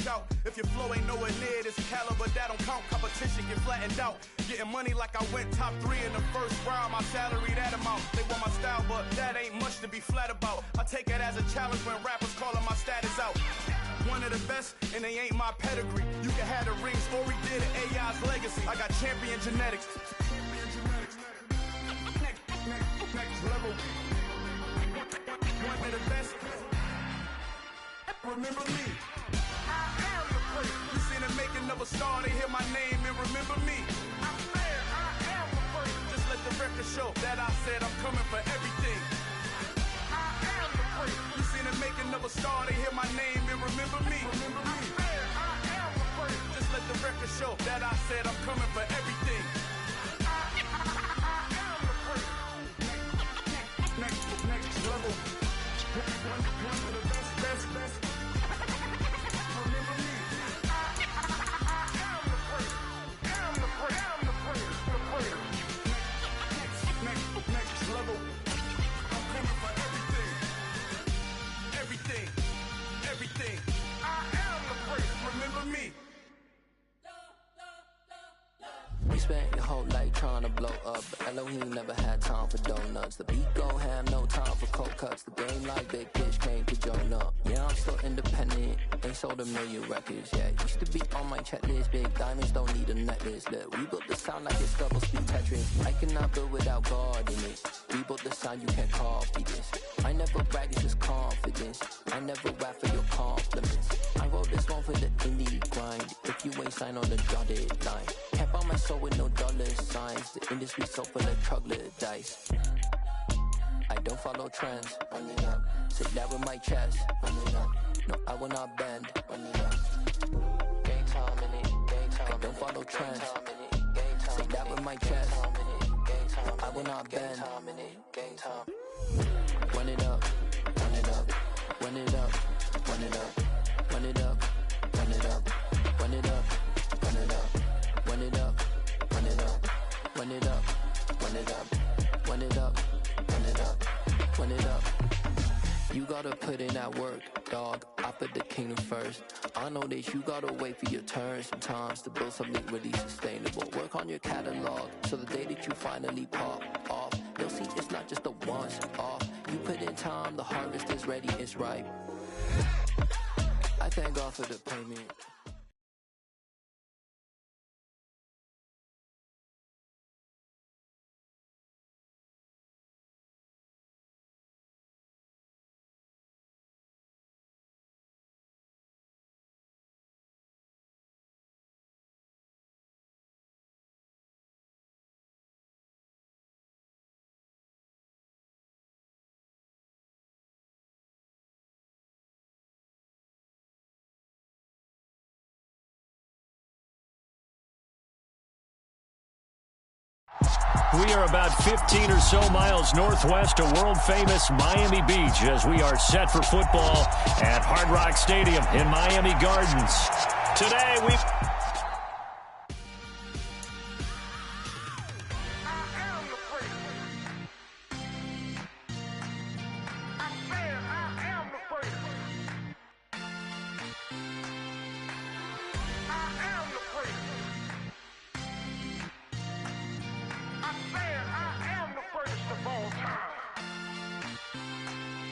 shout. If your flow ain't nowhere near this caliber, that don't count. Competition get flattened out. Getting money like I went top 3 in the first round. My salary that amount. They want my style, but that ain't much to be flat about. I take it as a challenge when rappers calling my status out. One of the best, and they ain't my pedigree. You can have the rings, or we did it, AI's legacy. I got champion genetics. Next level. One of the best. Remember me. I am the prince. You seen the making of a star, they hear my name and remember me. I said I am the prince. Just let the record show that I said I'm coming for everything. I am the prince. You seen the making of a star, they hear my name and remember me. I said I am the prince. Just let the record show that I said I'm coming for everything. I am the prince. Next level. One of the best. Remember me. I am the prince. I'm the prince. The prince. Next level. I'm coming for everything. Everything. I am the prince. Remember me. You spent your whole life trying to blow up, but Elohim never had time for donuts. The beat go ham, no time for cold cuts. The game like Big Pitch came to Jonah. Yeah, I'm still independent, ain't sold a million records yet. Used to be on my checklist, big diamonds don't need a necklace. Look, we built the sound like it's double speed Tetris. I cannot build without God in it. We built the sound, you can't copy this. I never brag, it's just confidence. I never rap for your compliments. I wrote this one for the indie grind. If you ain't signed on the dotted line, can't buy my soul with no dollar signs. The industry so full of troglodytes. I don't follow trends. Run it up. Sit down with my chest. Run it up. No, I will not bend. Run it up. Game time in it. I don't follow trends. Sit down with my chest. I will not bend. Game time. Run it up. Run it up. Run it up. Run it up. Run it up. Run it up. Run it up. Run it up. Run it up. Run it up. Run it up. Run it up. Run it up. Run it up. Run it up. You gotta put in that work, dog. I put the kingdom first. I know that you gotta wait for your turn sometimes to build something really sustainable. Work on your catalog so the day that you finally pop off, you'll see it's not just a once off. You put in time, the harvest is ready, it's ripe. I thank God for the payment. We are about 15 or so miles northwest of world-famous Miami Beach as we are set for football at Hard Rock Stadium in Miami Gardens. Today, we...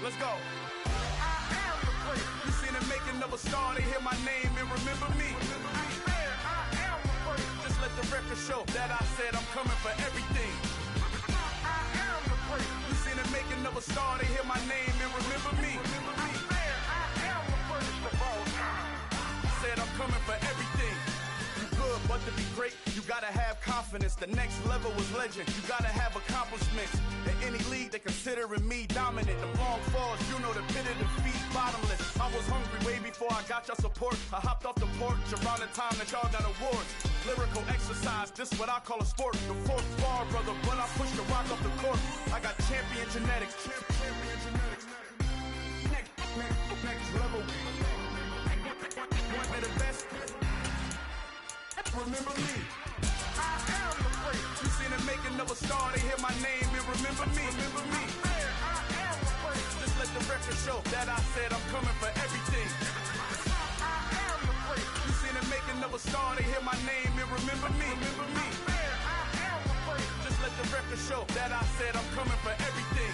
Let's go. I am the prince. You seen the making of a star, they hear my name and remember me. I said I am the prince. Just let the record show that I said I'm coming for everything. I am the prince. You seen the making of a star, they hear my name and remember me. I said I am the prince of all time. Said I'm coming for everything. You good, but to be great, you gotta have confidence. The next level was legend. You gotta have accomplishments. In any league, they considering me dominant. The long falls, you know the pit of defeat, bottomless. I was hungry way before I got your support. I hopped off the porch around the time that y'all got awards. Lyrical exercise, this what I call a sport. The fourth bar, brother, when I push the rock off the court. I got champion genetics. Champion genetics. Next level. One of the best. Remember me. I am the prince. You seen the making of a star, they hear my name and remember me. Remember me. I am the prince. Just let the record show that I said I'm coming for everything. I am the prince. started, hear my name and remember me. Just let the record show that I said I'm coming for everything.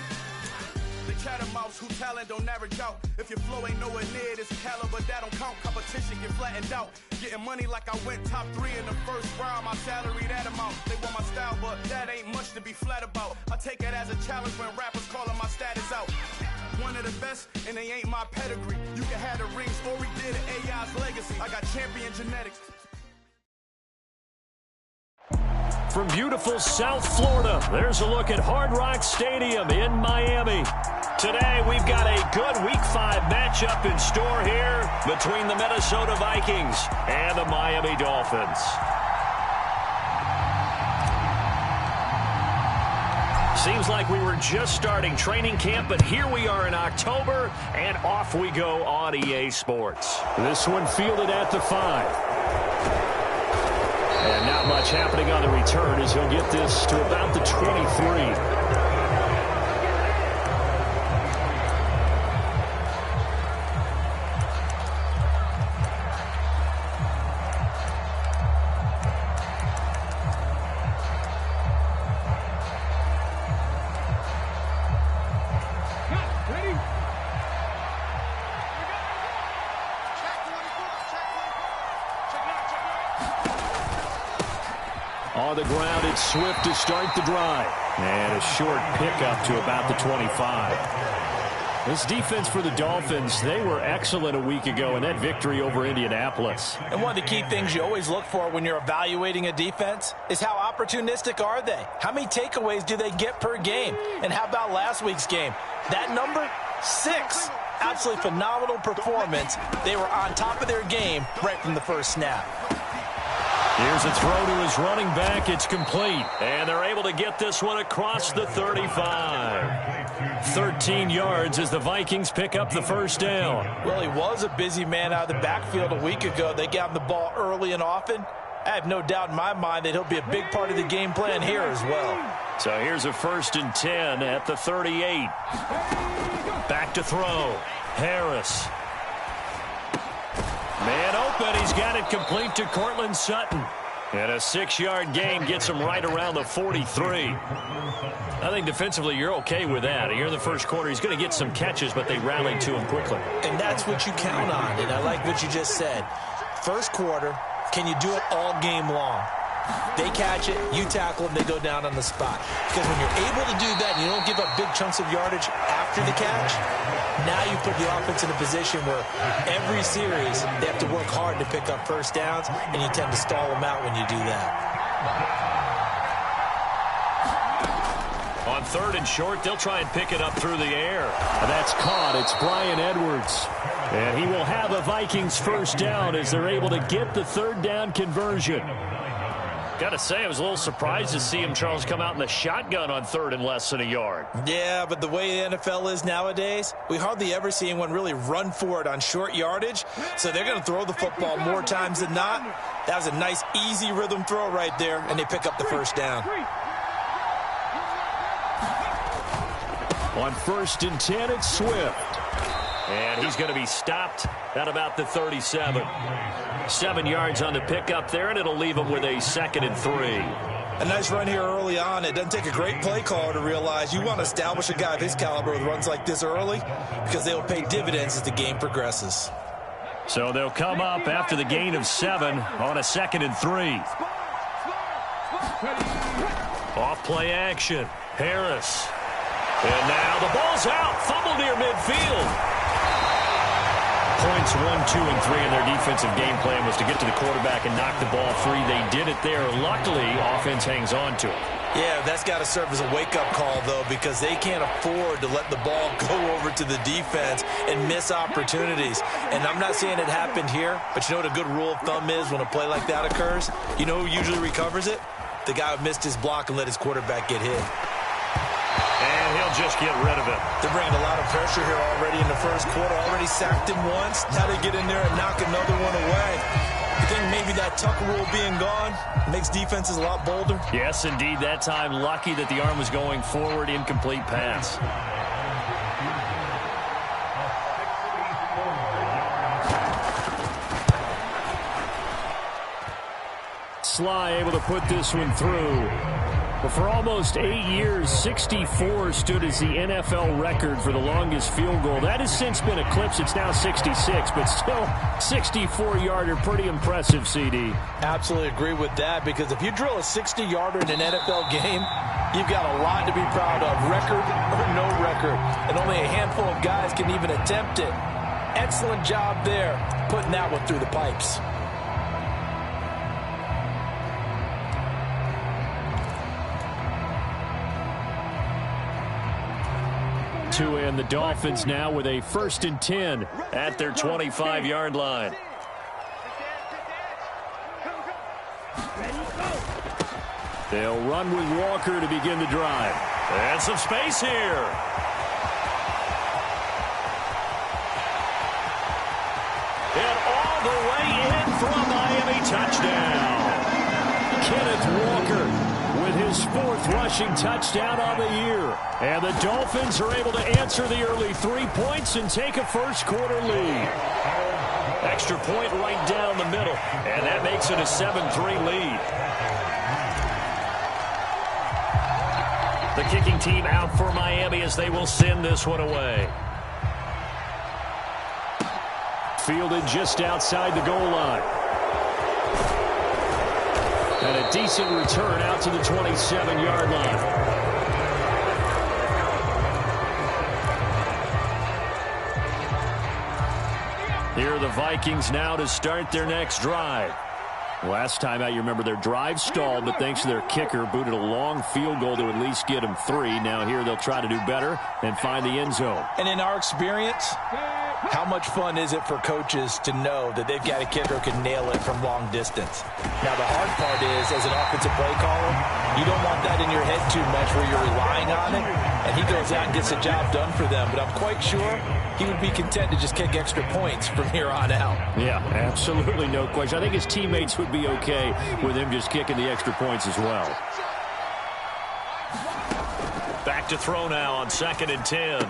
The chattermouths who talent don't average out. If your flow ain't nowhere near this caliber, that don't count. Competition get flattened out. Getting money like I went top 3 in the first round. My salary that amount. They want my style, but that ain't much to be flat about. I take it as a challenge when rappers calling my status out. One of the best, and they ain't my pedigree. You can have the rings, or we did it, AI's legacy. I got champion genetics. From beautiful South Florida, there's a look at Hard Rock Stadium in Miami. Today, we've got a good Week 5 matchup in store here between the Minnesota Vikings and the Miami Dolphins. Seems like we were just starting training camp, but here we are in October, and off we go on EA Sports. This one fielded at the 5. And not much happening on the return as he'll get this to about the 23. On the ground, it's Swift to start the drive. And a short pickup to about the 25. This defense for the Dolphins, they were excellent a week ago in that victory over Indianapolis. And one of the key things you always look for when you're evaluating a defense is how opportunistic are they? How many takeaways do they get per game? And how about last week's game? That number, 6. Absolutely phenomenal performance. They were on top of their game right from the first snap. Here's a throw to his running back. It's complete. And they're able to get this one across the 35. 13 yards as the Vikings pick up the first down. Well, he was a busy man out of the backfield a week ago. They got him the ball early and often. I have no doubt in my mind that he'll be a big part of the game plan here as well. So here's a 1st and 10 at the 38. Back to throw. Harris. Man open, he's got it complete to Cortland Sutton. And a 6-yard gain gets him right around the 43. I think defensively you're okay with that. Here in the first quarter, he's going to get some catches, but they rallied to him quickly. And that's what you count on, and I like what you just said. First quarter, can you do it all game long? They catch it, you tackle them, they go down on the spot. Because when you're able to do that and you don't give up big chunks of yardage after the catch, now you put the offense in a position where every series they have to work hard to pick up first downs, and you tend to stall them out when you do that. On 3rd and short, they'll try and pick it up through the air. And that's caught. It's Bryan Edwards. And he will have a Vikings first down as they're able to get the 3rd down conversion. Got to say, I was a little surprised to see him, Charles, come out in the shotgun on 3rd and less than a yard. Yeah, but the way the NFL is nowadays, we hardly ever see anyone really run for it on short yardage. So they're going to throw the football more times than not. That was a nice, easy rhythm throw right there, and they pick up the first down. On 1st and 10, it's Swift. And he's going to be stopped at about the 37. 7 yards on the pickup there, and it'll leave him with a 2nd and 3. A nice run here early on. It doesn't take a great play caller to realize you want to establish a guy of his caliber with runs like this early because they'll pay dividends as the game progresses. So they'll come up after the gain of 7 on a 2nd and 3. Off play action. Harris. And now the ball's out. Fumble near midfield. Points 1, 2, and 3 in their defensive game plan was to get to the quarterback and knock the ball free. They did it there. Luckily, offense hangs on to it. Yeah, that's got to serve as a wake-up call, though, because they can't afford to let the ball go over to the defense and miss opportunities. And I'm not saying it happened here, but you know what a good rule of thumb is when a play like that occurs? You know who usually recovers it? The guy who missed his block and let his quarterback get hit. And he'll just get rid of it. They're bringing a lot of pressure here already in the first quarter. Already sacked him once. Now they get in there and knock another one away. I think maybe that Tucker rule being gone makes defenses a lot bolder. Yes, indeed. That time, lucky that the arm was going forward. Incomplete pass. Sly able to put this one through. But for almost 8 years, 64 stood as the NFL record for the longest field goal. That has since been eclipsed. It's now 66, but still 64-yarder. Pretty impressive, CD. Absolutely agree with that, because if you drill a 60-yarder in an NFL game, you've got a lot to be proud of, record or no record. And only a handful of guys can even attempt it. Excellent job there, putting that one through the pipes. And the Dolphins now with a 1st and 10 at their 25-yard line. They'll run with Walker to begin the drive. And some space here. And all the way in for a Miami touchdown. Kenneth Walker with his 4th rushing touchdown on the year. And the Dolphins are able to answer the early 3 points and take a first-quarter lead. Extra point right down the middle, and that makes it a 7-3 lead. The kicking team out for Miami as they will send this one away. Fielded just outside the goal line. And a decent return out to the 27-yard line. Here are the Vikings now to start their next drive. Last time out, you remember their drive stalled, but thanks to their kicker, booted a long field goal to at least get them 3. Now here they'll try to do better and find the end zone. And in our experience, how much fun is it for coaches to know that they've got a kicker who can nail it from long distance? Now, the hard part is, as an offensive play caller, you don't want that in your head too much where you're relying on it, and he goes out and gets the job done for them. But I'm quite sure he would be content to just kick extra points from here on out. Yeah, absolutely no question. I think his teammates would be okay with him just kicking the extra points as well. Back to throw now on 2nd and 10.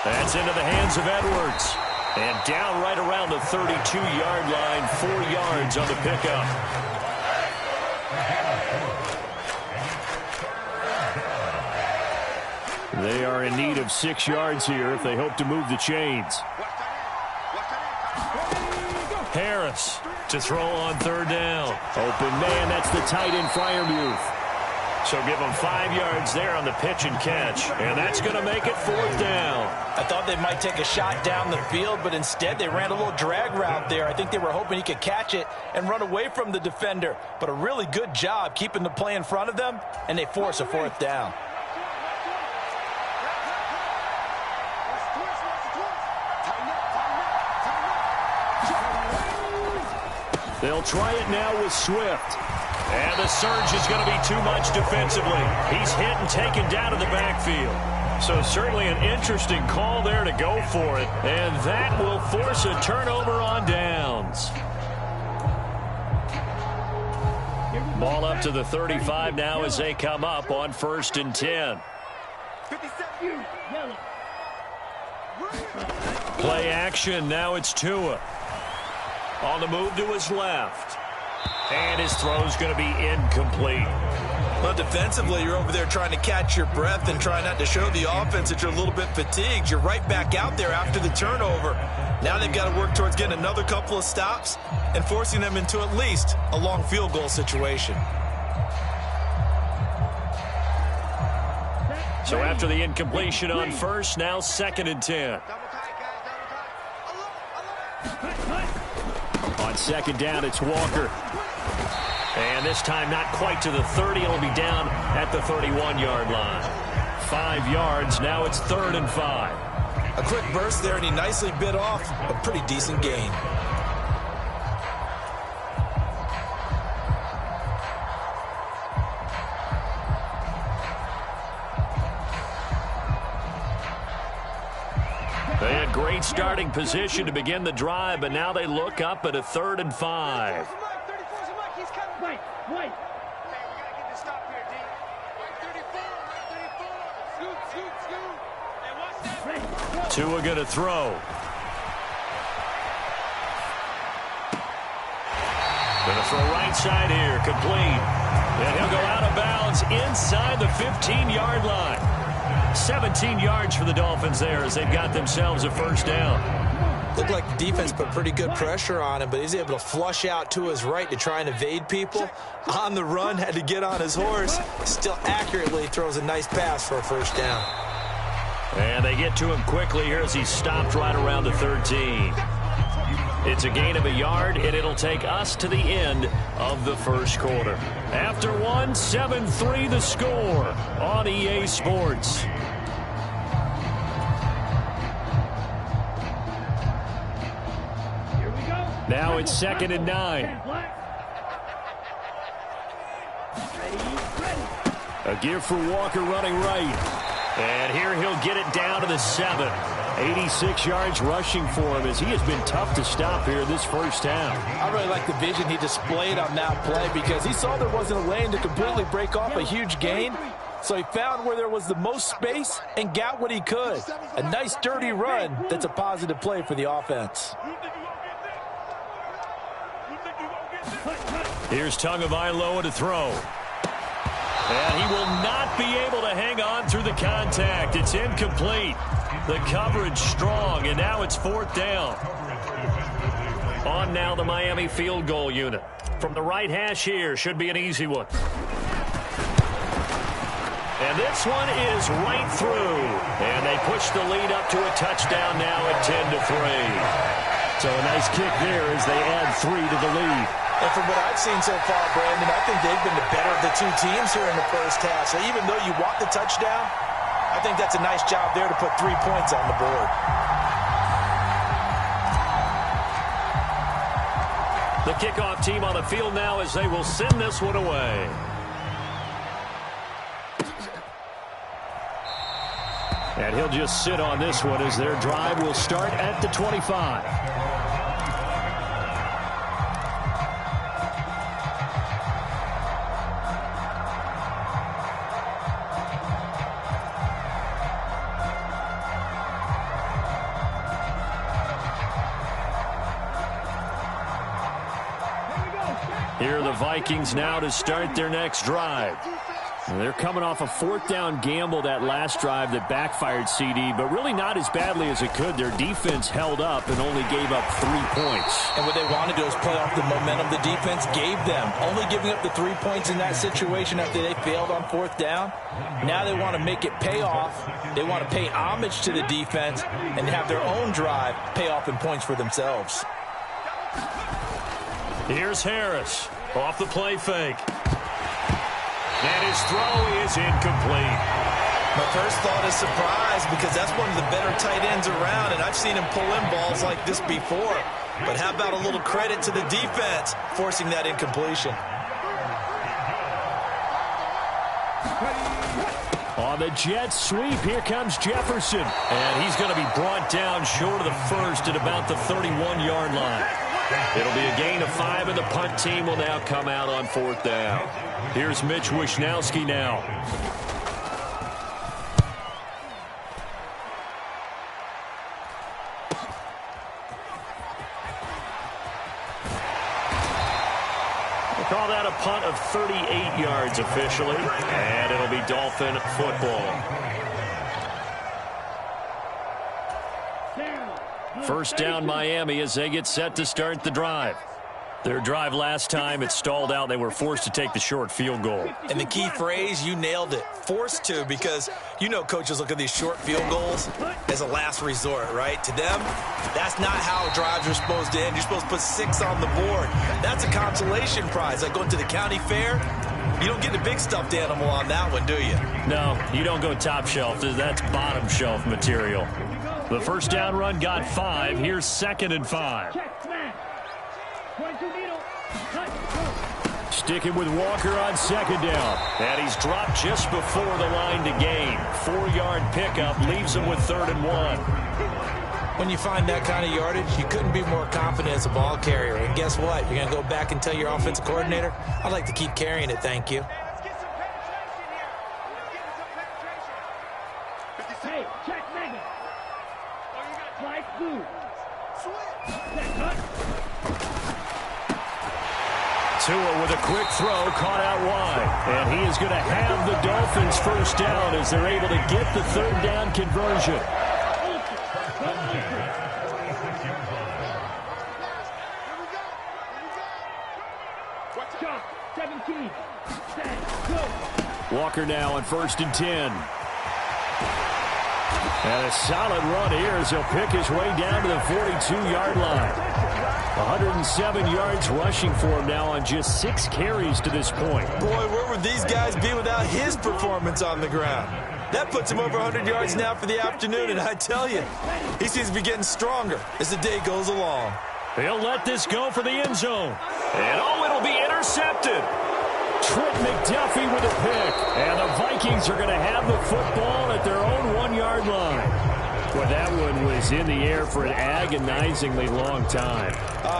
That's into the hands of Edwards. And down right around the 32-yard line, 4 yards on the pickup. They are in need of 6 yards here if they hope to move the chains. Harris to throw on 3rd down. Open man, that's the tight end Freiermuth. So give them 5 yards there on the pitch and catch. And that's going to make it 4th down. I thought they might take a shot down the field, but instead they ran a little drag route there. I think they were hoping he could catch it and run away from the defender. But a really good job keeping the play in front of them, and they force a 4th down. They'll try it now with Swift. And the surge is going to be too much defensively. He's hit and taken down in the backfield. So certainly an interesting call there to go for it. And that will force a turnover on downs. Ball up to the 35 now as they come up on 1st and 10. Play action. Now it's Tua. On the move to his left. And his throw's going to be incomplete. Well, defensively, you're over there trying to catch your breath and try not to show the offense that you're a little bit fatigued. You're right back out there after the turnover. Now they've got to work towards getting another couple of stops and forcing them into at least a long field goal situation. So after the incompletion on 1st, now 2nd and 10. On 2nd down, it's Walker. And this time not quite to the 30. It'll be down at the 31-yard line. 5 yards. Now it's 3rd and 5. A quick burst there, and he nicely bit off a pretty decent gain. They had great starting position to begin the drive, but now they look up at a 3rd and 5. Tua going to throw. Gonna throw right side here, complete. And he'll go out of bounds inside the 15-yard line. 17 yards for the Dolphins there as they've got themselves a first down. Looked like the defense put pretty good pressure on him, but he's able to flush out to his right to try and evade people. On the run, had to get on his horse. Still accurately throws a nice pass for a first down. And they get to him quickly here as he stopped right around the 13. It's a gain of a yard, and it'll take us to the end of the first quarter. After one, 7-3 the score on EA Sports. Now it's 2nd and 9. A give for Walker running right. And here he'll get it down to the 7. 86 yards rushing for him as he has been tough to stop here this first half. I really like the vision he displayed on that play because he saw there wasn't a lane to completely break off a huge gain. So he found where there was the most space and got what he could. A nice dirty run that's a positive play for the offense. Here's Tagovailoa to throw. And he will not be able to hang on through the contact. It's incomplete. The coverage strong, and now it's 4th down. On now the Miami field goal unit. From the right hash here, should be an easy one. And this one is right through. And they push the lead up to a touchdown now at 10-3. So a nice kick there as they add 3 to the lead. And from what I've seen so far, Brandon, I think they've been the better of the two teams here in the first half. So even though you want the touchdown, I think that's a nice job there to put 3 points on the board. The kickoff team on the field now as they will send this one away. And he'll just sit on this one as their drive will start at the 25. Here are the Vikings now to start their next drive. They're coming off a 4th down gamble that last drive that backfired CD, but really not as badly as it could. Their defense held up and only gave up 3 points. And what they want to do is play off the momentum the defense gave them. Only giving up the 3 points in that situation after they failed on 4th down. Now they want to make it pay off. They want to pay homage to the defense and have their own drive pay off in points for themselves. Here's Harris off the play fake. And his throw is incomplete. My first thought is surprise because that's one of the better tight ends around, and I've seen him pull in balls like this before. But how about a little credit to the defense forcing that incompletion? On the jet sweep, here comes Jefferson. And he's going to be brought down short of the first at about the 31-yard line. It'll be a gain of 5, and the punt team will now come out on 4th down. Here's Mitch Wishnowski now. We'll call that a punt of 38 yards officially, and it'll be Dolphin football. First down Miami as they get set to start the drive. Their drive last time, it stalled out. They were forced to take the short field goal. And the key phrase, you nailed it, forced to, because you know coaches look at these short field goals as a last resort, right? To them, that's not how drives are supposed to end. You're supposed to put 6 on the board. That's a consolation prize. Like going to the county fair, you don't get the big stuffed animal on that one, do you? No, you don't go top shelf. That's bottom shelf material. The first down run got 5. Here's 2nd and 5. Sticking with Walker on 2nd down. And he's dropped just before the line to gain. 4-yard pickup leaves him with 3rd and 1. When you find that kind of yardage, you couldn't be more confident as a ball carrier. And guess what? You're going to go back and tell your offensive coordinator, I'd like to keep carrying it, thank you. Hey, check mega. Slice blue. Tua with a quick throw, caught out wide. And he is going to have the Dolphins first down as they're able to get the third down conversion. Walker now on 1st and 10. And a solid run here as he'll pick his way down to the 42-yard line. 107 yards rushing for him now on just 6 carries to this point. Boy, where would these guys be without his performance on the ground? That puts him over 100 yards now for the afternoon, and I tell you, he seems to be getting stronger as the day goes along. He'll let this go for the end zone. And oh, it'll be intercepted. Trent McDuffie with a pick. And the Vikings are going to have the football at their own 1-yard line. Well, that one was in the air for an agonizingly long time.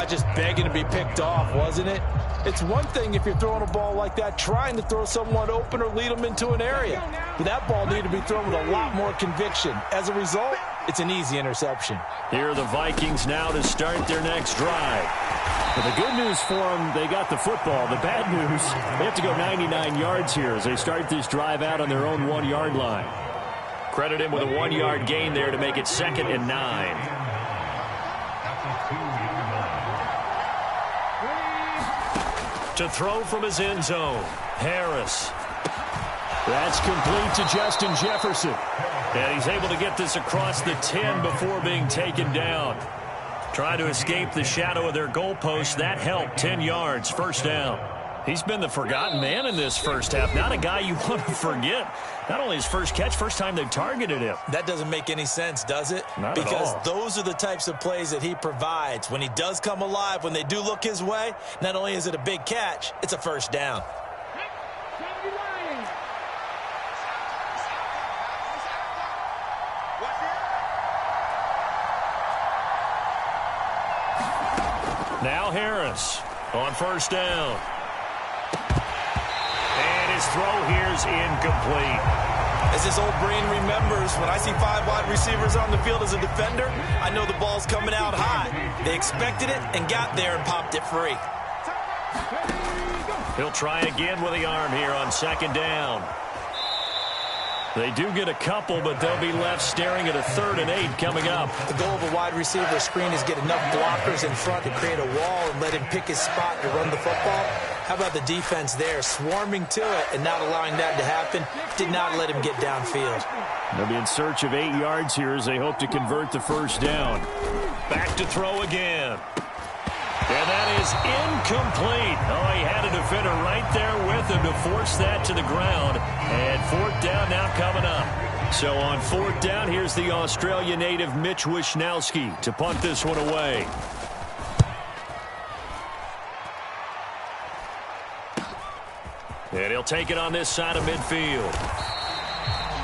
Just begging to be picked off, wasn't it? It's one thing if you're throwing a ball like that, trying to throw someone open or lead them into an area. But that ball needed to be thrown with a lot more conviction. As a result, it's an easy interception. Here are the Vikings now to start their next drive. But the good news for them, they got the football. The bad news, they have to go 99 yards here as they start this drive out on their own 1-yard line. Credit him with a 1-yard gain there to make it 2nd and 9. To throw from his end zone, Harris. That's complete to Justin Jefferson. And he's able to get this across the 10 before being taken down. Trying to escape the shadow of their goalpost. That helped. 10 yards, first down. He's been the forgotten man in this first half. Not a guy you want to forget. Not only his first catch, first time they've targeted him. That doesn't make any sense, does it? Not because at all. Those are the types of plays that he provides. When he does come alive, when they do look his way, not only is it a big catch, it's a first down. Now Harris on first down. And his throw here's incomplete. As his old brain remembers, when I see 5 wide receivers on the field as a defender, I know the ball's coming out high. They expected it and got there and popped it free. He'll try again with the arm here on 2nd down. They do get a couple, but they'll be left staring at a 3rd and 8 coming up. The goal of a wide receiver screen is get enough blockers in front to create a wall and let him pick his spot to run the football. How about the defense there, swarming to it and not allowing that to happen? Did not let him get downfield. They'll be in search of 8 yards here as they hope to convert the first down. Back to throw again. And that is incomplete. Oh, he had a defender right there with him to force that to the ground. And 4th down now coming up. So on 4th down, here's the Australia native Mitch Wishnowsky to punt this one away. And he'll take it on this side of midfield.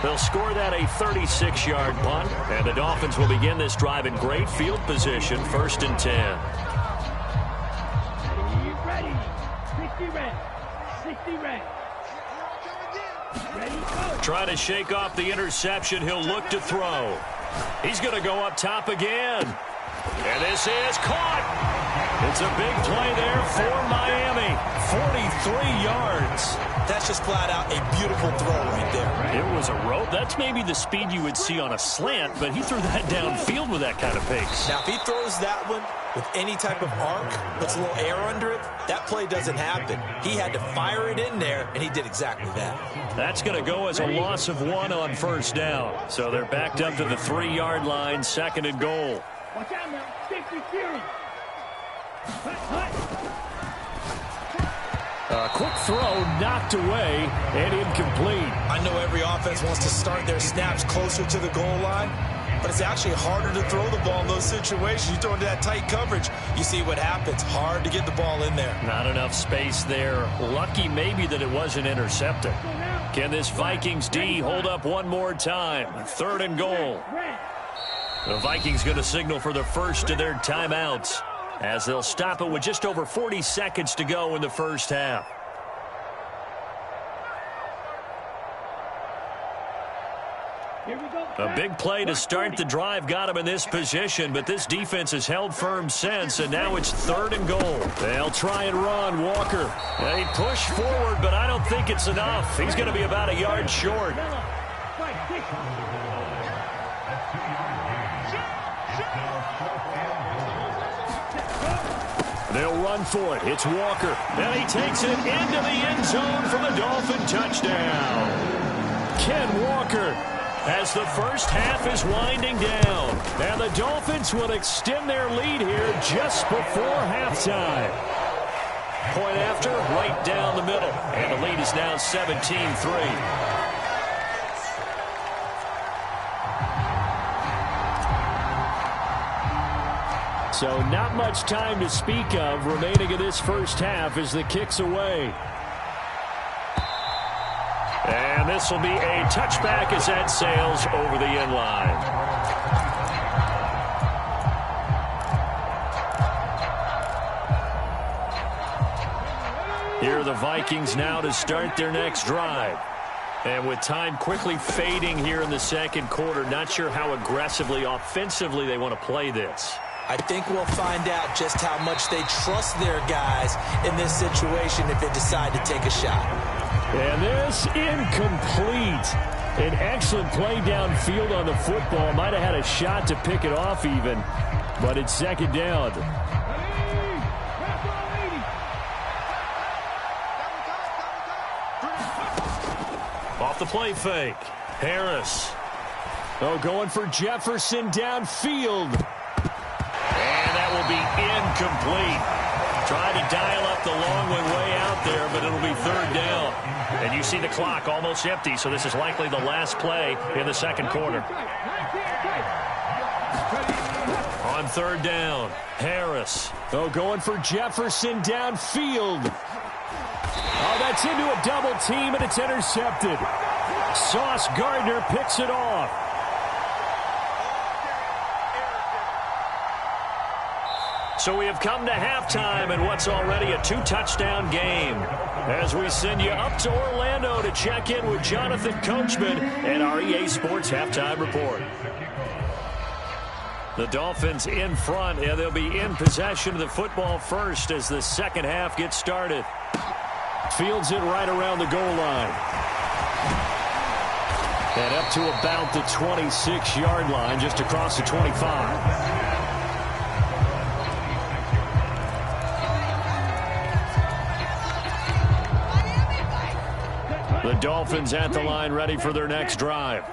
They'll score that a 36-yard punt. And the Dolphins will begin this drive in great field position, 1st and 10. Trying to shake off the interception. He'll look to throw. He's going to go up top again. And this is caught. It's a big play there for Miami. 43 yards. That's just flat out a beautiful throw right there. It was a rope. That's maybe the speed you would see on a slant, but he threw that downfield with that kind of pace. Now, if he throws that one with any type of arc, puts a little air under it, that play doesn't happen. He had to fire it in there, and he did exactly that. That's going to go as a loss of 1 on first down. So they're backed up to the 3-yard line, 2nd and goal. Watch out now. Safety series. A quick throw knocked away and incomplete. I know every offense wants to start their snaps closer to the goal line, but it's actually harder to throw the ball in those situations. You throw into that tight coverage, you see what happens. Hard to get the ball in there. Not enough space there. Lucky maybe that it wasn't intercepted. Can this Vikings D hold up one more time? 3rd and goal. The Vikings going to signal for the first of their timeouts as they'll stop it with just over 40 seconds to go in the first half. Here A big play to start the drive got him in this position, but this defense has held firm since, and now it's 3rd and goal. They'll try and run. Walker. They push forward, but I don't think it's enough. He's going to be about a yard short. They'll run for it. It's Walker. And he takes it into the end zone for the Dolphin touchdown. Ken Walker, as the first half is winding down. And the Dolphins will extend their lead here just before halftime. Point after, right down the middle. And the lead is now 17-3. So not much time to speak of remaining in this first half as the kick's away. And this will be a touchback as that sails over the end line. Here are the Vikings now to start their next drive. And with time quickly fading here in the second quarter, not sure how aggressively, offensively they want to play this. I think we'll find out just how much they trust their guys in this situation if they decide to take a shot. And this incomplete. An excellent play downfield on the football. Might have had a shot to pick it off even, but it's second down. Off the play fake. Harris. Oh, going for Jefferson downfield. And that will be incomplete. Tried to dial up the long one way out there, but it'll be 3rd down. And you see the clock almost empty, so this is likely the last play in the second quarter. On 3rd down, Harris. Oh, going for Jefferson downfield. Oh, that's into a double team, and it's intercepted. Sauce Gardner picks it off. So we have come to halftime in what's already a 2-touchdown game. As we send you up to Orlando to check in with Jonathan Coachman and our EA Sports Halftime Report. The Dolphins in front, and they'll be in possession of the football first as the second half gets started. Fields it right around the goal line. And up to about the 26-yard line, just across the 25. The Dolphins at the line ready for their next drive.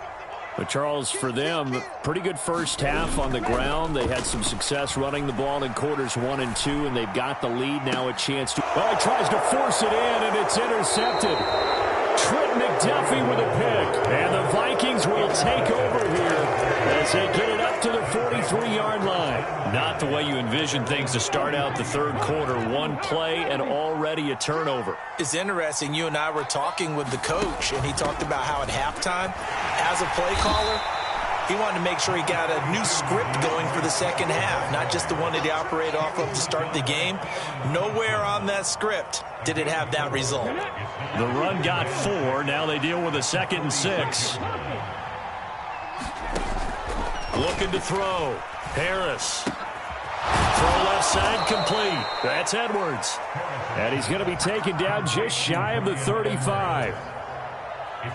But Charles, for them, pretty good first half on the ground. They had some success running the ball in quarters 1 and 2, and they've got the lead now, a chance to... Well, he tries to force it in, and it's intercepted. Trent McDuffie with a pick. And the Vikings will take over here as they get it up to the 43-yard line. Not the way you envision things to start out the third quarter. One play and already a turnover. It's interesting. You and I were talking with the coach, and he talked about how at halftime, as a play caller, he wanted to make sure he got a new script going for the second half, not just the one that he operated off of to start the game. Nowhere on that script did it have that result. The run got 4. Now they deal with a 2nd and 6. Looking to throw. Harris. Throw left side complete. That's Edwards. And he's going to be taken down just shy of the 35.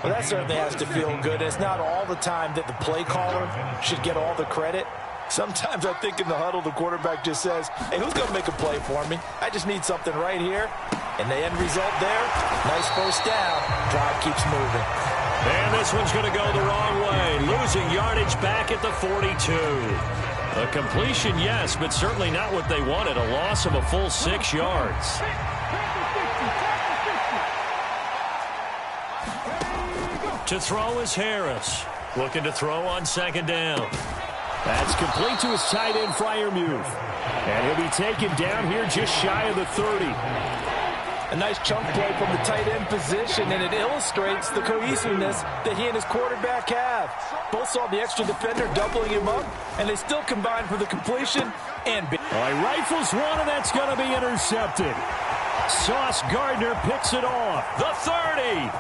Well, that certainly has to feel good. It's not all the time that the play caller should get all the credit. Sometimes I think in the huddle, the quarterback just says, hey, who's going to make a play for me? I just need something right here. And the end result there, nice first down. Drive keeps moving. And this one's going to go the wrong way. Losing yardage back at the 42. A completion, yes, but certainly not what they wanted. A loss of a full 6 yards. To throw is Harris. Looking to throw on 2nd down. That's complete to his tight end, Freiermuth. And he'll be taken down here just shy of the 30. A nice chunk play from the tight end position, and it illustrates the cohesiveness that he and his quarterback have. Both saw the extra defender doubling him up, and they still combined for the completion. And he rifles one, and that's going to be intercepted. Sauce Gardner picks it off. The 30,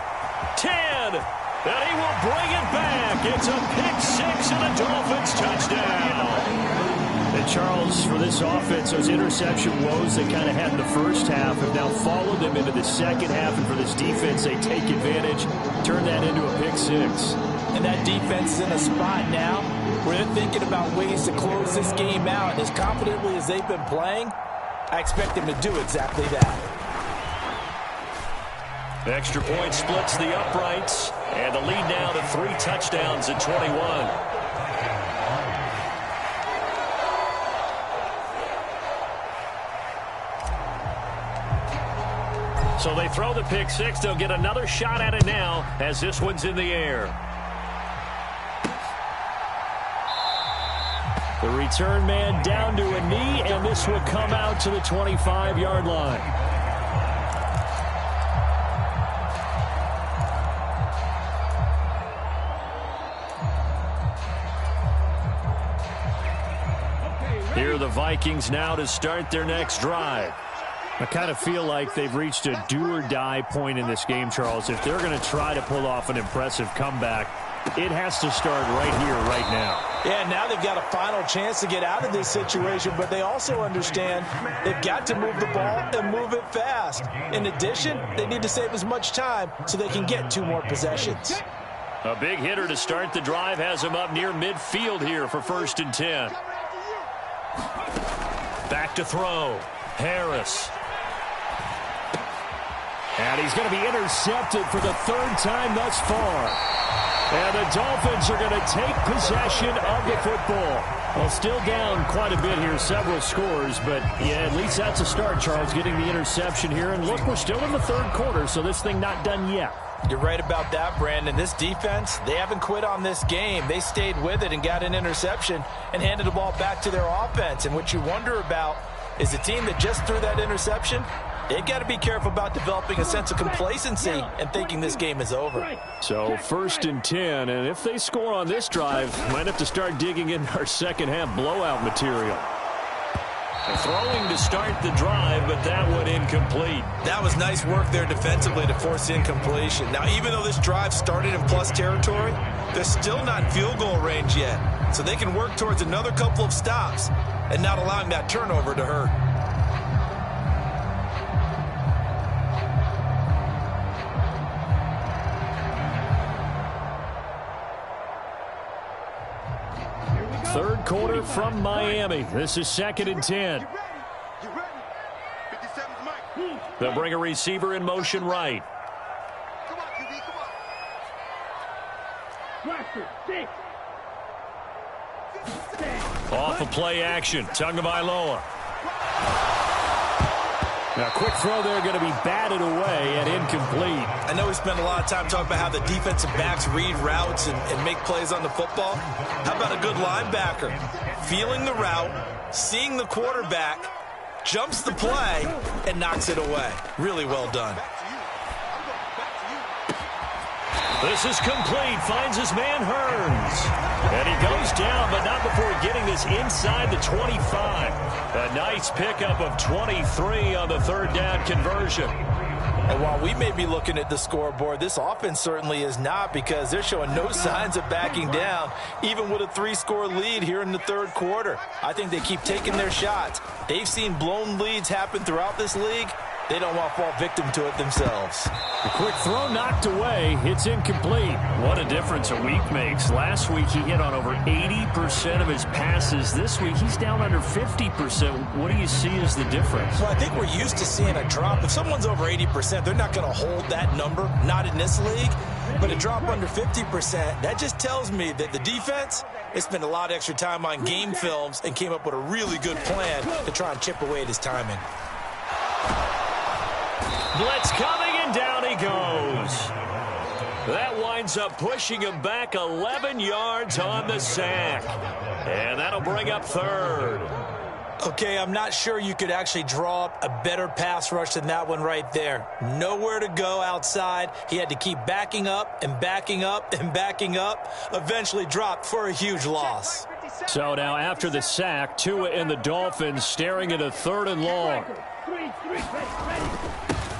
10, And he will bring it back. It's a pick six and a Dolphins touchdown. And Charles, for this offense, those interception woes they kind of had in the first half have now followed them into the second half. And for this defense, they take advantage, turn that into a pick six. And that defense is in a spot now where they're thinking about ways to close this game out. And as confidently as they've been playing, I expect them to do exactly that. The extra point splits the uprights, and the lead now to 3 touchdowns at 21. So they throw the pick six. They'll get another shot at it now as this one's in the air. The return man down to a knee, and this will come out to the 25-yard line. Here are the Vikings now to start their next drive. I kind of feel like they've reached a do-or-die point in this game, Charles. If they're going to try to pull off an impressive comeback, it has to start right here, right now. Yeah, now they've got a final chance to get out of this situation, but they also understand they've got to move the ball and move it fast. In addition, they need to save as much time so they can get 2 more possessions. A big hitter to start the drive has him up near midfield here for 1st and 10. Back to throw. Harris. And he's going to be intercepted for the 3rd time thus far. And the Dolphins are going to take possession of the football. Well, still down quite a bit here, several scores, but yeah, at least that's a start, Charles, getting the interception here. And look, we're still in the 3rd quarter, so this thing not done yet. You're right about that, Brandon. This defense, they haven't quit on this game. They stayed with it and got an interception and handed the ball back to their offense. And what you wonder about is the team that just threw that interception, they've got to be careful about developing a sense of complacency and thinking this game is over. So 1st and 10, and if they score on this drive, might have to start digging in our second half blowout material. Throwing to start the drive, but that one incomplete. That was nice work there defensively to force incompletion. Now, even though this drive started in plus territory, they're still not in field goal range yet. So they can work towards another couple of stops and not allowing that turnover to hurt. Third quarter from Miami. This is 2nd and 10. They'll bring a receiver in motion right. Off of play action. Tagovailoa. Now, quick throw there, going to be batted away and incomplete. I know we spent a lot of time talking about how the defensive backs read routes and make plays on the football. How about a good linebacker? Feeling the route, seeing the quarterback, jumps the play, and knocks it away. Really well done. This is complete. Finds his man Hearns. And he goes down, but not before getting this inside the 25. A nice pickup of 23 on the 3rd down conversion. And while we may be looking at the scoreboard, this offense certainly is not, because they're showing no signs of backing down, even with a 3-score lead here in the 3rd quarter. I think they keep taking their shots. They've seen blown leads happen throughout this league. They don't want to fall victim to it themselves. A quick throw knocked away. It's incomplete. What a difference a week makes. Last week he hit on over 80% of his passes. This week he's down under 50%. What do you see as the difference? Well, I think we're used to seeing a drop. If someone's over 80%, they're not going to hold that number. Not in this league. But a drop under 50%, that just tells me that the defense, they spent a lot of extra time on game films and came up with a really good plan to try and chip away at his timing. Blitz coming, and down he goes. That winds up pushing him back 11 yards on the sack. And that'll bring up 3rd. Okay, I'm not sure you could actually draw up a better pass rush than that one right there. Nowhere to go outside. He had to keep backing up and backing up and backing up. Eventually dropped for a huge loss. So now after the sack, Tua and the Dolphins staring at a 3rd and long.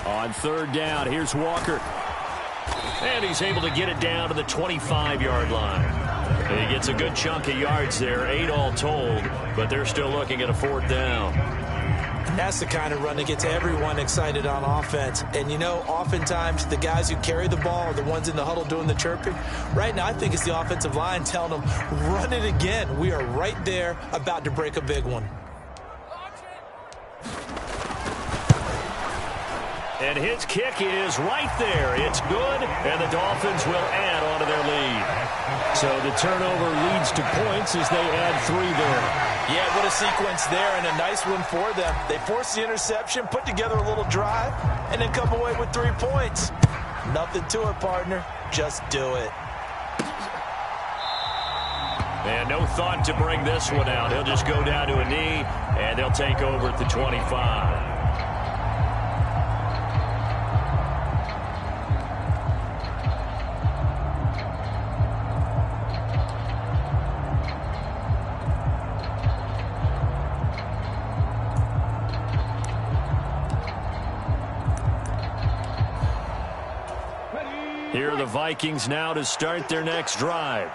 On 3rd down, here's Walker. And he's able to get it down to the 25-yard line. He gets a good chunk of yards there, 8 all told, but they're still looking at a 4th down. That's the kind of run that gets everyone excited on offense. And, you know, oftentimes the guys who carry the ball are the ones in the huddle doing the chirping. Right now, I think it's the offensive line telling them, run it again. We are right there about to break a big one. And his kick is right there. It's good, and the Dolphins will add on to their lead. So the turnover leads to points as they add 3 there. Yeah, what a sequence there, and a nice one for them. They force the interception, put together a little drive, and then come away with 3 points. Nothing to it, partner. Just do it. And no thought to bring this one out. He'll just go down to a knee, and they'll take over at the 25. Here are the Vikings now to start their next drive.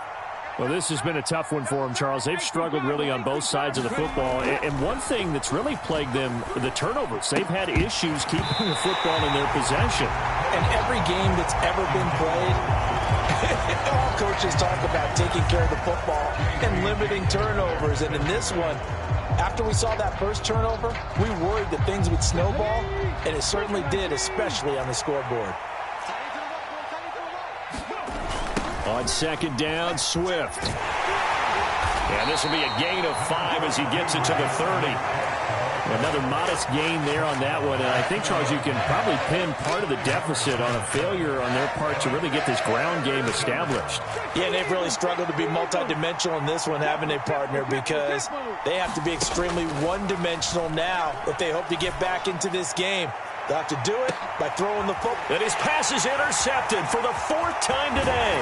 Well, this has been a tough one for them, Charles. They've struggled really on both sides of the football. And one thing that's really plagued them, the turnovers. They've had issues keeping the football in their possession. And every game that's ever been played, all coaches talk about taking care of the football and limiting turnovers. And in this one, after we saw that first turnover, we worried that things would snowball, and it certainly did, especially on the scoreboard. On 2nd down, Swift. And this will be a gain of 5 as he gets it to the 30. Another modest gain there on that one. And I think, Charles, you can probably pin part of the deficit on a failure on their part to really get this ground game established. Yeah, they've really struggled to be multidimensional in this one, haven't they, partner? Because they have to be extremely one-dimensional now if they hope to get back into this game. They'll have to do it by throwing the football. And his pass is intercepted for the 4th time today.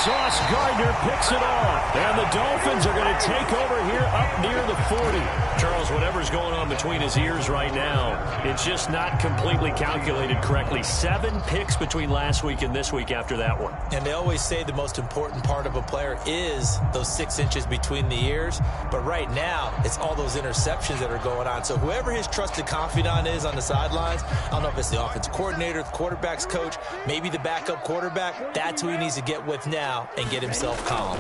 Sauce Gardner picks it off. And the Dolphins are going to take over here up near the 40. Charles, whatever's going on between his ears right now, it's just not completely calculated correctly. 7 picks between last week and this week after that one. And they always say the most important part of a player is those 6 inches between the ears. But right now, it's all those interceptions that are going on. So whoever his trusted confidant is on the sideline, I don't know if it's the offensive coordinator, the quarterback's coach, maybe the backup quarterback. That's who he needs to get with now and get himself calm.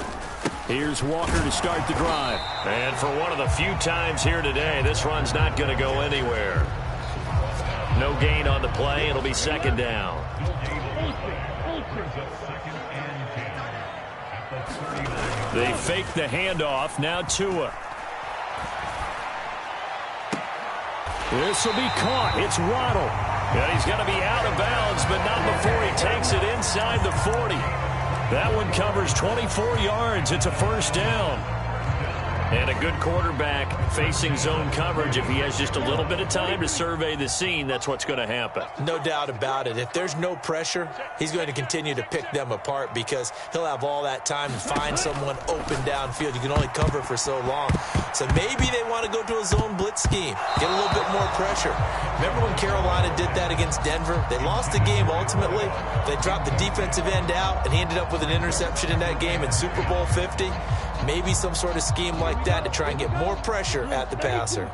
Here's Walker to start the drive. And for one of the few times here today, this run's not going to go anywhere. No gain on the play. It'll be 2nd down. They fake the handoff. Now Tua. This will be caught. It's Waddle. And he's going to be out of bounds, but not before he takes it inside the 40. That one covers 24 yards. It's a 1st down. And a good quarterback facing zone coverage. If he has just a little bit of time to survey the scene, that's what's going to happen. No doubt about it. If there's no pressure, he's going to continue to pick them apart because he'll have all that time to find someone open downfield. You can only cover for so long. So maybe they want to go to a zone blitz scheme, get a little bit more pressure. Remember when Carolina did that against Denver? They lost the game ultimately. They dropped the defensive end out, and he ended up with an interception in that game in Super Bowl 50. Maybe some sort of scheme like that to try and get more pressure at the passer.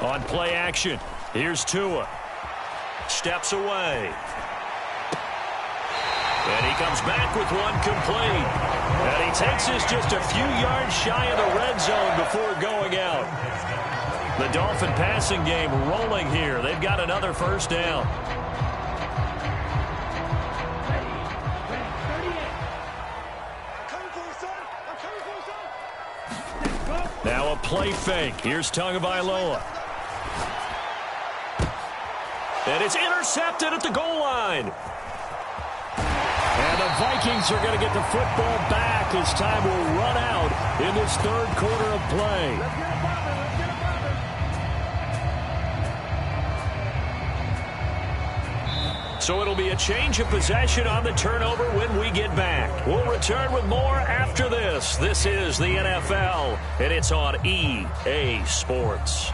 On play action, here's Tua. Steps away. And he comes back with one complete. And he takes this just a few yards shy of the red zone before going out. The Dolphin passing game rolling here. They've got another 1st down. Now a play fake. Here's Tagovailoa. And it's intercepted at the goal line. And the Vikings are going to get the football back as time will run out in this 3rd quarter of play. So it'll be a change of possession on the turnover when we get back. We'll return with more after this. This is the NFL, and it's on EA Sports.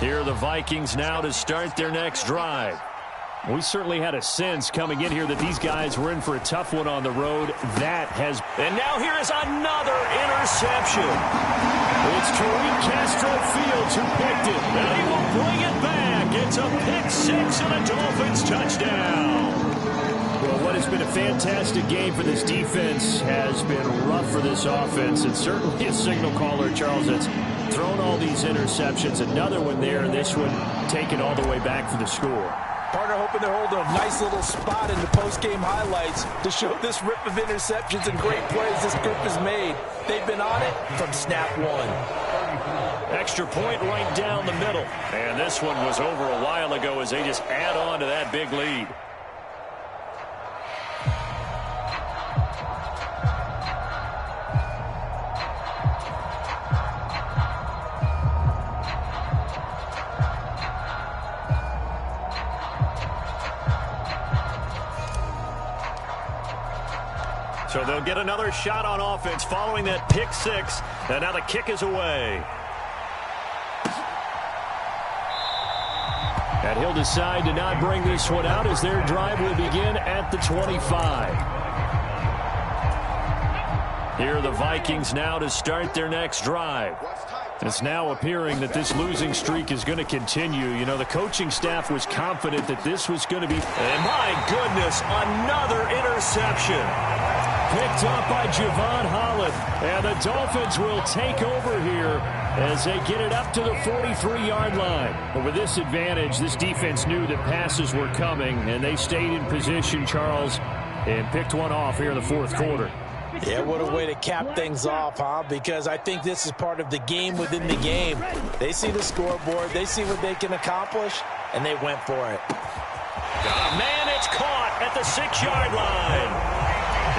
Here are the Vikings now to start their next drive. We certainly had a sense coming in here that these guys were in for a tough one on the road. And now here is another interception. It's Tariq Castro Fields who picked it, and he will bring it back. It's a pick six and a Dolphins touchdown. Well, what has been a fantastic game for this defense has been rough for this offense, and certainly a signal caller, Charles, that's thrown all these interceptions. Another one there, and this one taken all the way back for the score. Partner hoping they're holding a nice little spot in the post-game highlights to show this rip of interceptions and great plays this group has made. They've been on it from snap one. Extra point right down the middle. And this one was over a while ago as they just add on to that big lead. So they'll get another shot on offense following that pick six. And now the kick is away. And he'll decide to not bring this one out as their drive will begin at the 25. Here are the Vikings now to start their next drive. It's now appearing that this losing streak is going to continue. You know, the coaching staff was confident that this was going to be... And my goodness, another interception. Picked up by Javon Holland. And the Dolphins will take over here as they get it up to the 43-yard line. But with this advantage, this defense knew that passes were coming, and they stayed in position, Charles, and picked one off here in the fourth quarter. Yeah, what a way to cap things off, huh? Because I think this is part of the game within the game. They see the scoreboard, they see what they can accomplish, and they went for it. Man, it's caught at the 6-yard line.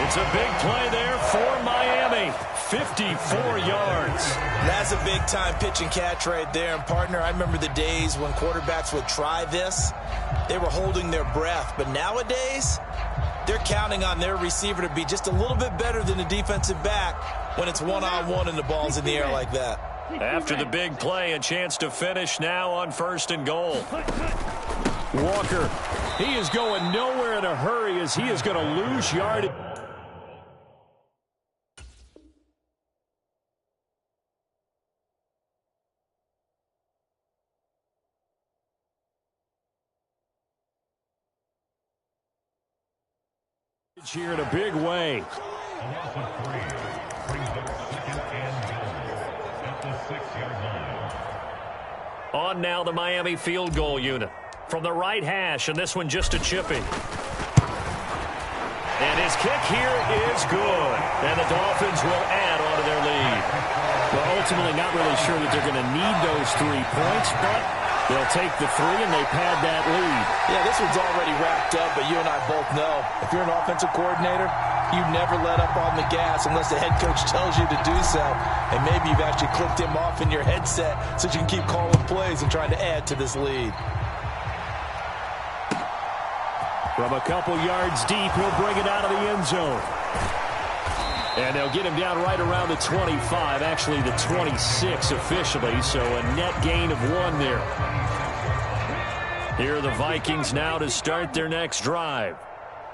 It's a big play there for Miami. 54 yards. That's a big-time pitch and catch right there. And, partner, I remember the days when quarterbacks would try this. They were holding their breath. But nowadays, they're counting on their receiver to be just a little bit better than the defensive back when it's one-on-one and the ball's in the air like that. After the big play, a chance to finish now on 1st and goal. Walker, he is going nowhere in a hurry as he is going to lose yardage. Here in a big way. On now the Miami field goal unit. From the right hash, and this one just a chipping. And his kick here is good. And the Dolphins will add on to their lead. Well, ultimately not really sure that they're going to need those 3 points, but they'll take the 3 and they pad that lead. Yeah, this one's already wrapped up, but you and I both know if you're an offensive coordinator, you never let up on the gas unless the head coach tells you to do so. And maybe you've actually clicked him off in your headset so you can keep calling plays and trying to add to this lead. From a couple yards deep, he'll bring it out of the end zone. And they'll get him down right around the 25, actually the 26 officially, so a net gain of 1 there. Here are the Vikings now to start their next drive.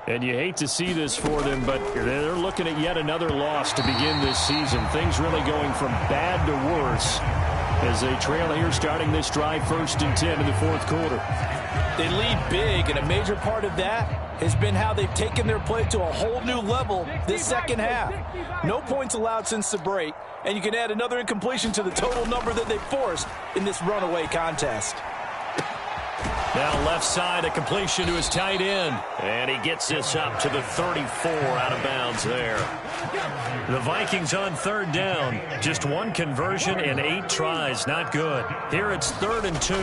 And you hate to see this for them, but they're looking at yet another loss to begin this season. Things really going from bad to worse as they trail here starting this drive 1st and 10 in the fourth quarter. They lead big, and a major part of that has been how they've taken their play to a whole new level this second half. No points allowed since the break, and you can add another incompletion to the total number that they forced in this runaway contest. Now left side, a completion to his tight end. And he gets this up to the 34 out of bounds there. The Vikings on 3rd down. Just 1 conversion and 8 tries. Not good. Here it's 3rd and 2.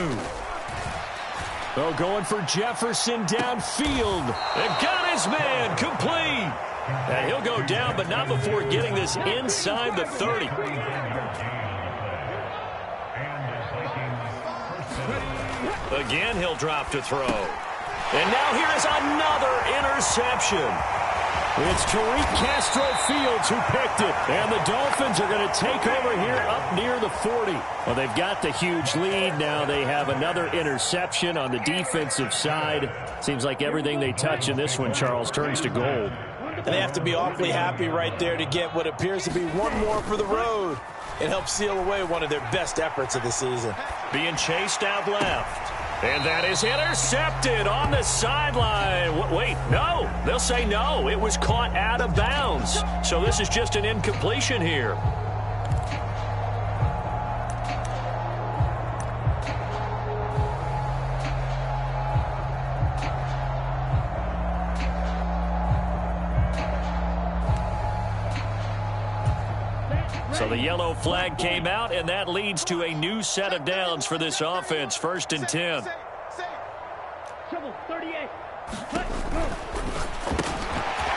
Oh, going for Jefferson downfield. And got his man complete. And he'll go down, but not before getting this inside the 30. Again, he'll drop to throw. And now here is another interception. It's Tariq Castro Fields who picked it. And the Dolphins are going to take over here up near the 40. Well, they've got the huge lead. Now they have another interception on the defensive side. Seems like everything they touch in this one, Charles, turns to gold. And they have to be awfully happy right there to get what appears to be one more for the road. It helps seal away one of their best efforts of the season. Being chased out left. And that is intercepted on the sideline. Wait, no. They'll say no. It was caught out of bounds. So this is just an incompletion here. So the yellow flag came out, and that leads to a new set of downs for this offense. 1st and 10. Trouble, 38.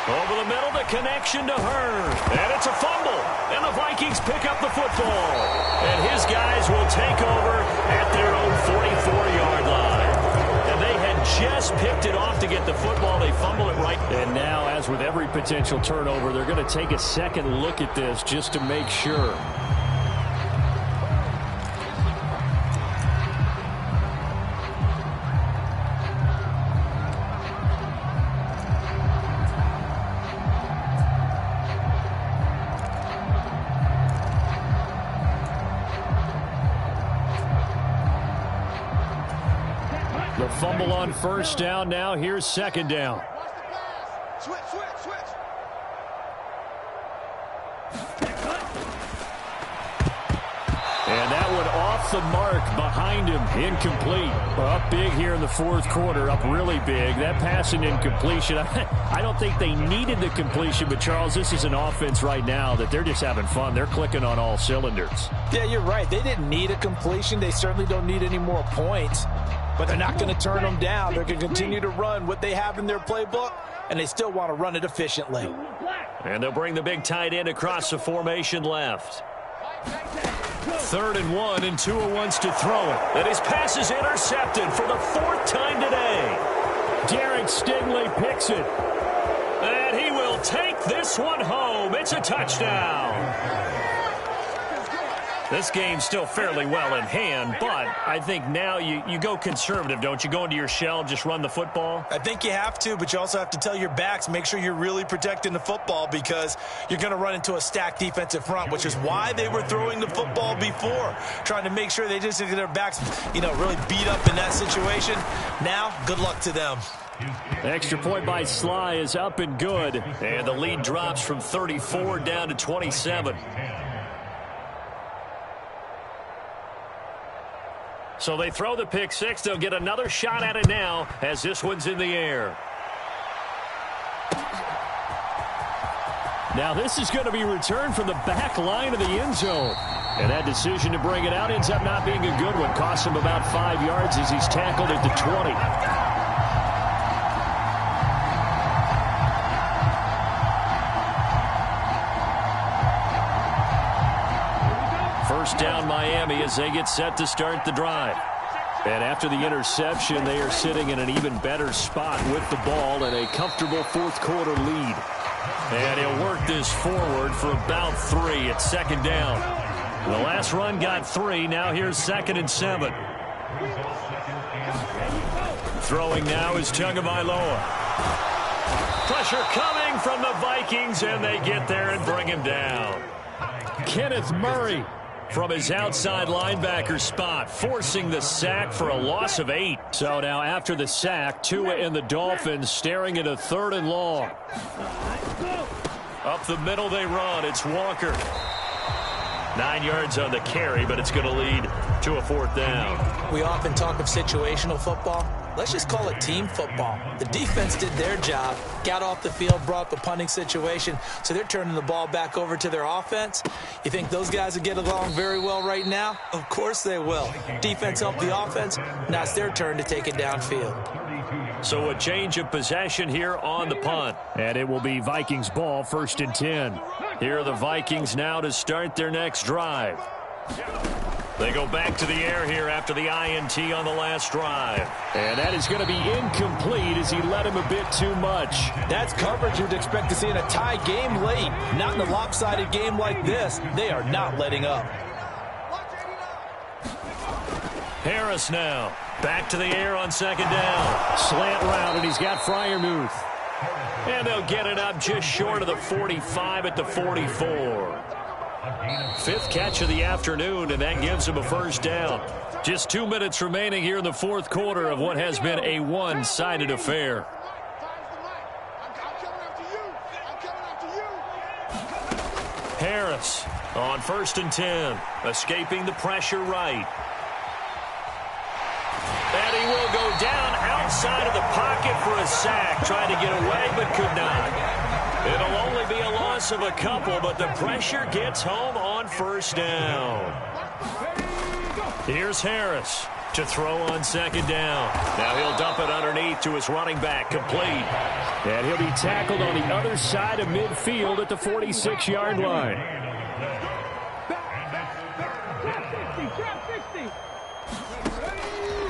Over the middle, the connection to Hurd. And it's a fumble. And the Vikings pick up the football. And his guys will take over at their own 44-yard line. And they had just picked it off to get the football. They fumble it right. And now, as with every potential turnover, they're going to take a second look at this just to make sure. The fumble on 1st down. Now here's 2nd down. Switch. And that one off the mark behind him. Incomplete. Up big here in the 4th quarter. Up really big. That pass and incompletion. I don't think they needed the completion, but Charles, this is an offense right now that they're just having fun. They're clicking on all cylinders. Yeah, you're right. They didn't need a completion. They certainly don't need any more points. But they're not going to turn them down. They're going to continue to run what they have in their playbook, and they still want to run it efficiently. And they'll bring the big tight end across the formation left. 3rd and 1, and Tua wants to throw it. And his pass is intercepted for the 4th time today. Derek Stingley picks it. And he will take this one home. It's a touchdown. This game's still fairly well in hand, but I think now you go conservative, don't you? Go into your shell, just run the football? I think you have to, but you also have to tell your backs, make sure you're really protecting the football because you're going to run into a stacked defensive front, which is why they were throwing the football before, trying to make sure they just get their backs, really beat up in that situation. Now, good luck to them. Extra point by Sly is up and good, and the lead drops from 34 down to 27. So they throw the pick six. They'll get another shot at it now as this one's in the air. Now this is going to be returned from the back line of the end zone. And that decision to bring it out ends up not being a good one. Costs him about 5 yards as he's tackled at the 20. First down Miami as they get set to start the drive. And after the interception, they are sitting in an even better spot with the ball and a comfortable 4th quarter lead. And he'll work this forward for about 3 at 2nd down. The last run got 3. Now here's 2nd and 7. Throwing now is Tagovailoa. Pressure coming from the Vikings, and they get there and bring him down. Kenneth Murray from his outside linebacker spot, forcing the sack for a loss of 8. So now after the sack, Tua and the Dolphins staring at a 3rd and long. Up the middle they run. It's Walker. 9 yards on the carry, but it's going to lead to a 4th down. We often talk of situational football. Let's just call it team football. The defense did their job, got off the field, brought the punting situation, so they're turning the ball back over to their offense. You think those guys will get along very well right now? Of course they will. Defense helped the offense. Now it's their turn to take it downfield. So a change of possession here on the punt. And it will be Vikings ball, 1st and 10. Here are the Vikings now to start their next drive. They go back to the air here after the INT on the last drive. And that is going to be incomplete as he led him a bit too much. That's coverage you'd expect to see in a tie game late. Not in a lopsided game like this. They are not letting up. Harris now. Back to the air on second down. Slant route, and he's got Freiermuth. And they'll get it up just short of the 45 at the 44. Fifth catch of the afternoon, and that gives him a first down. Just 2 minutes remaining here in the fourth quarter of what has been a one-sided affair. Harris on 1st and 10, escaping the pressure right. And he will go down outside of the pocket for a sack. Tried to get away, but could not. It'll only be a loss of a couple, but the pressure gets home on first down. Here's Harris to throw on second down. Now he'll dump it underneath to his running back, complete. And he'll be tackled on the other side of midfield at the 46-yard line.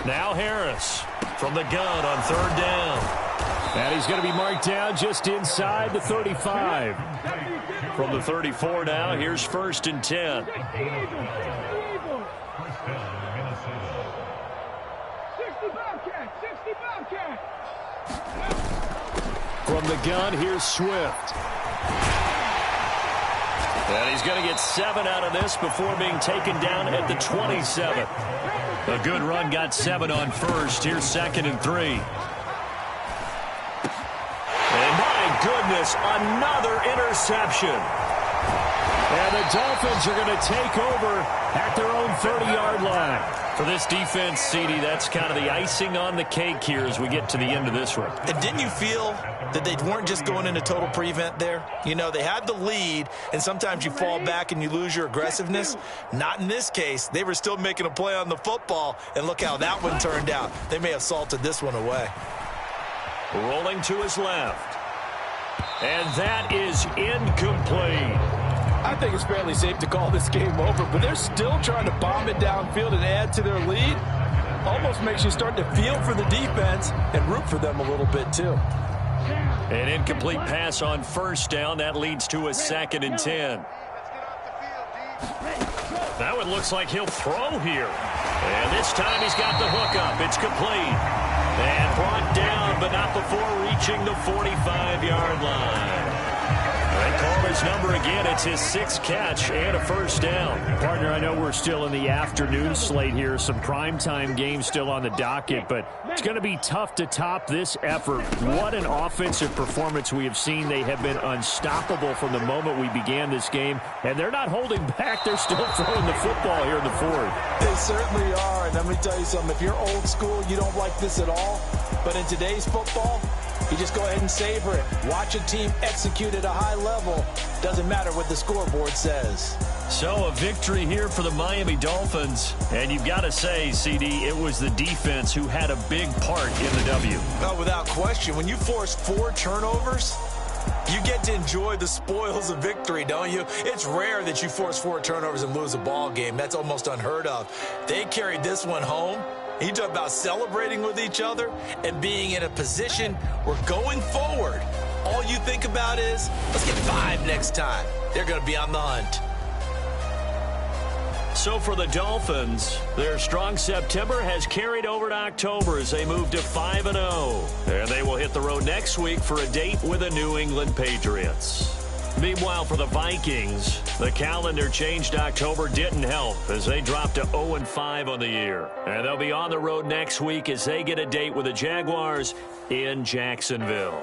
Now Harris from the gun on third down. And he's going to be marked down just inside the 35. From the 34 now, here's 1st and 10. From the gun, here's Swift. And he's going to get 7 out of this before being taken down at the 27. A good run, got 7 on first. Here's 2nd and 3. And my goodness, another interception. And the Dolphins are going to take over at their own 30-yard line. For this defense, CD, that's kind of the icing on the cake here as we get to the end of this one. And didn't you feel that they weren't just going into total prevent there? You know, they had the lead, and sometimes you fall back and you lose your aggressiveness. Not in this case. They were still making a play on the football, and look how that one turned out. They may have salted this one away. Rolling to his left. And that is incomplete. I think it's fairly safe to call this game over, but they're still trying to bomb it downfield and add to their lead. Almost makes you start to feel for the defense and root for them a little bit too. An incomplete pass on first down. That leads to a 2nd and 10. Now it looks like he'll throw here. And this time he's got the hook up. It's complete. And brought down, but not before reaching the 45-yard line. They call his number again. It's his 6th catch and a first down. Partner, I know we're still in the afternoon slate here. Some primetime games still on the docket, but it's going to be tough to top this effort. What an offensive performance we have seen. They have been unstoppable from the moment we began this game, and they're not holding back. They're still throwing the football here in the fourth. They certainly are, and let me tell you something. If you're old school, you don't like this at all. But in today's football, you just go ahead and savor it. Watch a team execute at a high level. Doesn't matter what the scoreboard says. So a victory here for the Miami Dolphins. And you've got to say, CD, it was the defense who had a big part in the W. Oh, without question. When you force 4 turnovers, you get to enjoy the spoils of victory, don't you? It's rare that you force 4 turnovers and lose a ball game. That's almost unheard of. They carried this one home. You talk about celebrating with each other and being in a position where going forward, all you think about is, let's get 5 next time. They're going to be on the hunt. So for the Dolphins, their strong September has carried over to October as they move to 5-0. And they will hit the road next week for a date with the New England Patriots. Meanwhile, for the Vikings, the calendar change to October didn't help as they dropped to 0-5 on the year. And they'll be on the road next week as they get a date with the Jaguars in Jacksonville.